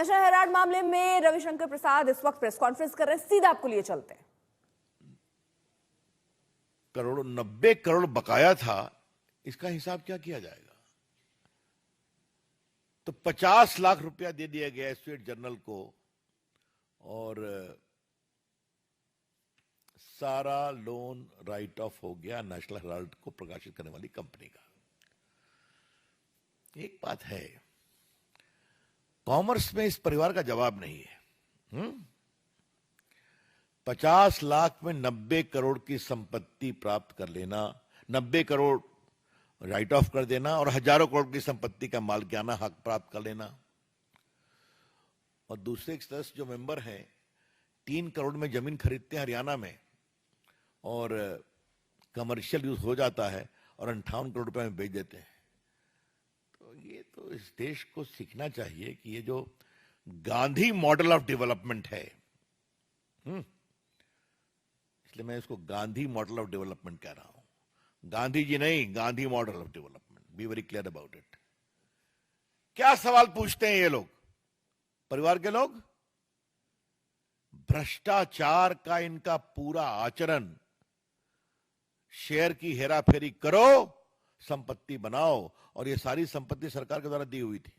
National Herald मामले में रविशंकर प्रसाद इस वक्त प्रेस कॉन्फ्रेंस कर रहे हैं, सीधा आपको लिए चलते हैं। करोड़ 90 करोड़ बकाया था, इसका हिसाब क्या किया जाएगा? तो 50 लाख रुपया दे दिया गया स्टेट जर्नल को और सारा लोन राइट ऑफ हो गया नेशनल हेराल्ड को प्रकाशित करने वाली कंपनी का। एक बात है, कॉमर्स में इस परिवार का जवाब नहीं है। 50 लाख में 90 करोड़ की संपत्ति प्राप्त कर लेना, 90 करोड़ राइट ऑफ कर देना और हजारों करोड़ की संपत्ति का मालिकाना हक प्राप्त कर लेना। और दूसरे एक सदस्य जो मेंबर हैं 3 करोड़ में जमीन खरीदते हैं हरियाणा में और कमर्शियल यूज हो जाता है और 58 करोड़ रुपए में बेच देते हैं। तो ये तो इस देश को सीखना चाहिए कि ये जो गांधी मॉडल ऑफ डेवलपमेंट है, इसलिए मैं इसको गांधी मॉडल ऑफ डेवलपमेंट कह रहा हूं, गांधी जी नहीं, Gandhi model of development. Be very clear about it. क्या सवाल पूछते हैं ये लोग, परिवार के लोग? भ्रष्टाचार का इनका पूरा आचरण, शेयर की हेराफेरी करो, संपत्ति बनाओ, और ये सारी संपत्ति सरकार के द्वारा दी हुई थी।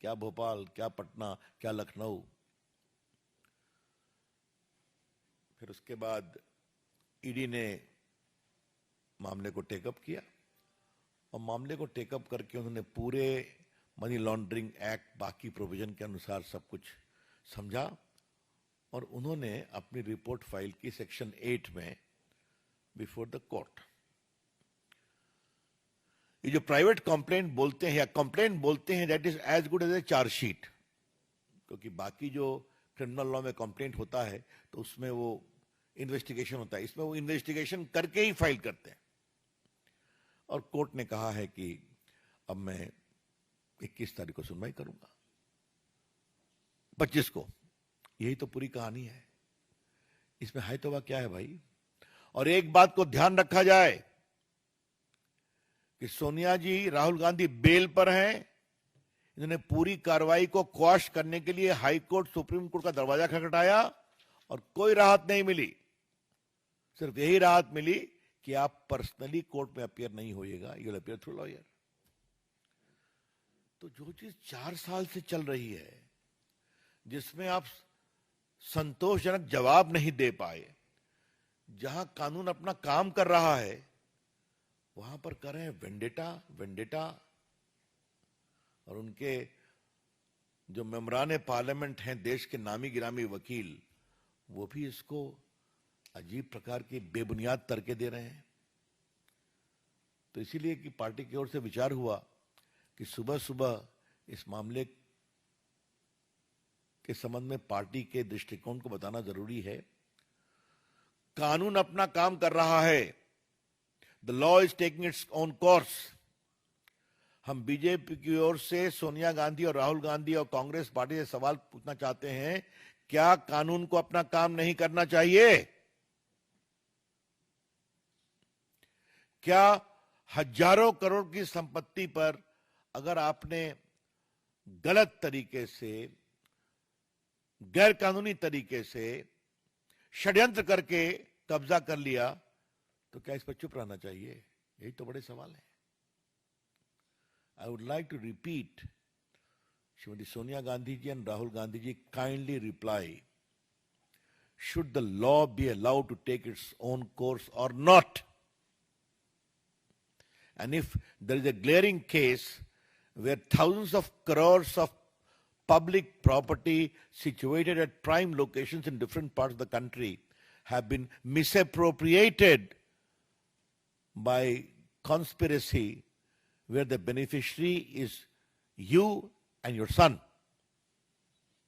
क्या भोपाल, क्या पटना, क्या लखनऊ। फिर उसके बाद ईडी ने मामले को टेकअप किया और मामले को टेकअप करके उन्होंने पूरे मनी लॉन्ड्रिंग एक्ट, बाकी प्रोविजन के अनुसार सब कुछ समझा और उन्होंने अपनी रिपोर्ट फाइल की सेक्शन 8 में बिफोर द कोर्ट। ये जो प्राइवेट कंप्लेंट बोलते हैं या कंप्लेंट बोलते हैं, that is as good as a chargesheet, क्योंकि बाकी जो क्रिमिनल लॉ में कंप्लेंट होता है तो उसमें वो इन्वेस्टिगेशन होता है, इसमें वो इन्वेस्टिगेशन करके ही फाइल करते हैं। और कोर्ट ने कहा है कि अब मैं 21 तारीख को सुनवाई करूंगा, 25 को। यही तो पूरी कहानी है, इसमें है तो वह क्या है भाई। और एक बात को ध्यान रखा जाए कि सोनिया जी, राहुल गांधी बेल पर हैं। इन्होंने पूरी कार्रवाई को क्वाश करने के लिए हाई कोर्ट, सुप्रीम कोर्ट का दरवाजा खटखटाया और कोई राहत नहीं मिली। सिर्फ यही राहत मिली कि आप पर्सनली कोर्ट में अपीयर नहीं होइएगा, you will appear through lawyer. तो जो चीज 4 साल से चल रही है, जिसमें आप संतोषजनक जवाब नहीं दे पाए, जहां कानून अपना काम कर रहा है, वहां पर कर रहे हैं वेंडेटा। और उनके जो मेंबरान पार्लियामेंट हैं, देश के नामी गिरामी वकील, वो भी इसको अजीब प्रकार की बेबुनियाद तर्के दे रहे हैं। तो इसीलिए कि पार्टी की ओर से विचार हुआ कि सुबह सुबह इस मामले के संबंध में पार्टी के दृष्टिकोण को बताना जरूरी है। कानून अपना काम कर रहा है, the law is taking its own course. हम बीजेपी की ओर से सोनिया गांधी और राहुल गांधी और कांग्रेस पार्टी से सवाल पूछना चाहते हैं, क्या कानून को अपना काम नहीं करना चाहिए? क्या हजारों करोड़ की संपत्ति पर अगर आपने गलत तरीके से, गैर कानूनी तरीके से षड्यंत्र करके कब्जा कर लिया, तो क्या इस पर चुप रहना चाहिए? यही तो बड़े सवाल है। I would like to repeat, Srimati Sonia Gandhi ji and Rahul Gandhi ji, kindly reply. Should the law be allowed to take its own course or not? And if there is a glaring case where thousands of crores of public property situated at prime locations in different parts of the country have been misappropriated by conspiracy, where the beneficiary is you and your son,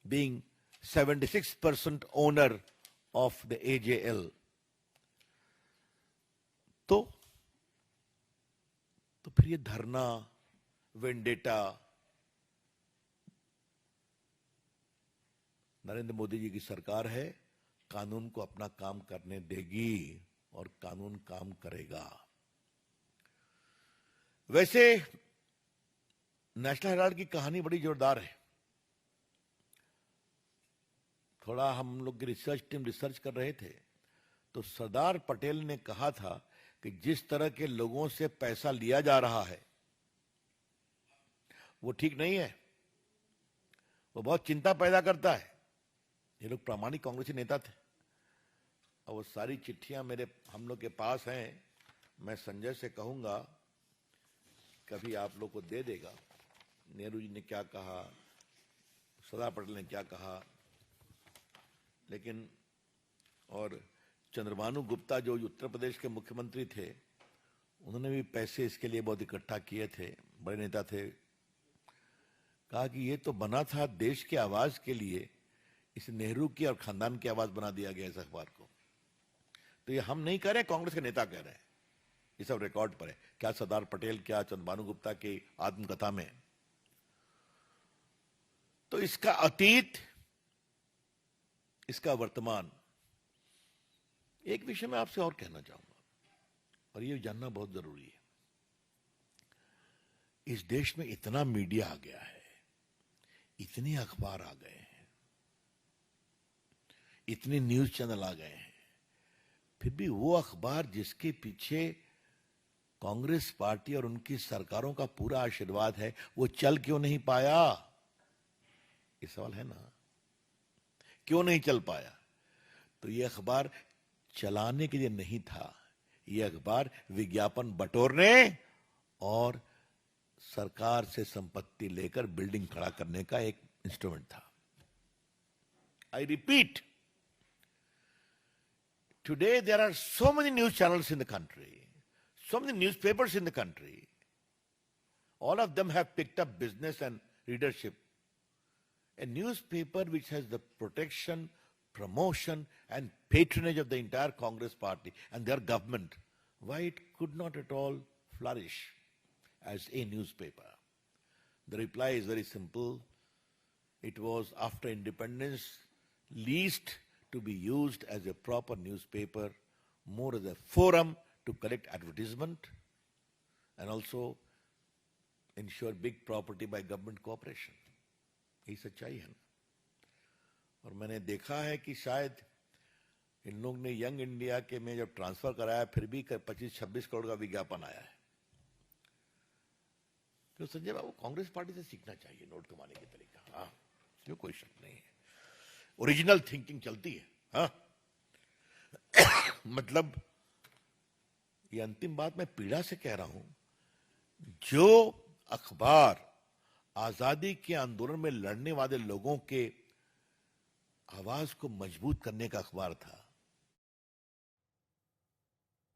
being 76% owner of the AJL. तो फिर ये धरना, vendetta, Narendra Modi ji की सरकार है, कानून को अपना काम करने देगी और कानून काम करेगा। वैसे नेशनल हेराल्ड की कहानी बड़ी जोरदार है। थोड़ा हम लोग की रिसर्च टीम रिसर्च कर रहे थे, तो सरदार पटेल ने कहा था कि जिस तरह के लोगों से पैसा लिया जा रहा है वो ठीक नहीं है, वो बहुत चिंता पैदा करता है। ये लोग प्रामाणिक कांग्रेसी नेता थे और वो सारी चिट्ठियां हम लोग के पास हैं। मैं संजय से कहूंगा कभी आप लोग को दे देगा, नेहरू जी ने क्या कहा, सरदार पटेल ने क्या कहा। लेकिन और चंद्रभानु गुप्ता जो उत्तर प्रदेश के मुख्यमंत्री थे, उन्होंने भी पैसे इसके लिए बहुत इकट्ठा किए थे, बड़े नेता थे। कहा कि ये तो बना था देश की आवाज के लिए, इस नेहरू की और खानदान की आवाज बना दिया गया इस अखबार को। तो ये हम नहीं कह रहे, कांग्रेस के नेता कह रहे हैं, ये सब रिकॉर्ड पर है। क्या सरदार पटेल, क्या चंद्रभानु गुप्ता की आत्मकथा में। तो इसका अतीत, इसका वर्तमान। एक विषय में आपसे और कहना चाहूंगा, और ये जानना बहुत जरूरी है। इस देश में इतना मीडिया आ गया है, इतने अखबार आ गए हैं, इतने न्यूज चैनल आ गए हैं, फिर भी वो अखबार जिसके पीछे कांग्रेस पार्टी और उनकी सरकारों का पूरा आशीर्वाद है, वो चल क्यों नहीं पाया? ये सवाल है ना, क्यों नहीं चल पाया? तो ये अखबार चलाने के लिए नहीं था, ये अखबार विज्ञापन बटोरने और सरकार से संपत्ति लेकर बिल्डिंग खड़ा करने का एक इंस्ट्रूमेंट था। I repeat, today there are so many news channels in the country, so many newspapers in the country. All of them have picked up business and readership. A newspaper which has the protection, promotion and patronage of the entire Congress party and their government, why it could not at all flourish as a newspaper? The reply is very simple. It was after independence least to be used as a proper newspaper, more as a forum to collect advertisement and also ensure big property by government cooperation. यही सच्चाई है ना। और मैंने देखा है कि शायद इन लोग ने यंग इंडिया के में जब ट्रांसफर कराया, फिर भी 25-26 करोड़ का विज्ञापन आया है। तो संजय बाबू, कांग्रेस पार्टी से सीखना चाहिए नोट कमाने के तरीका। हाँ, इसमें कोई शक नहीं है, ओरिजिनल थिंकिंग चलती है। हाँ मतलब ये अंतिम बात मैं पीड़ा से कह रहा हूं, जो अखबार आजादी के आंदोलन में लड़ने वाले लोगों के आवाज को मजबूत करने का अखबार था,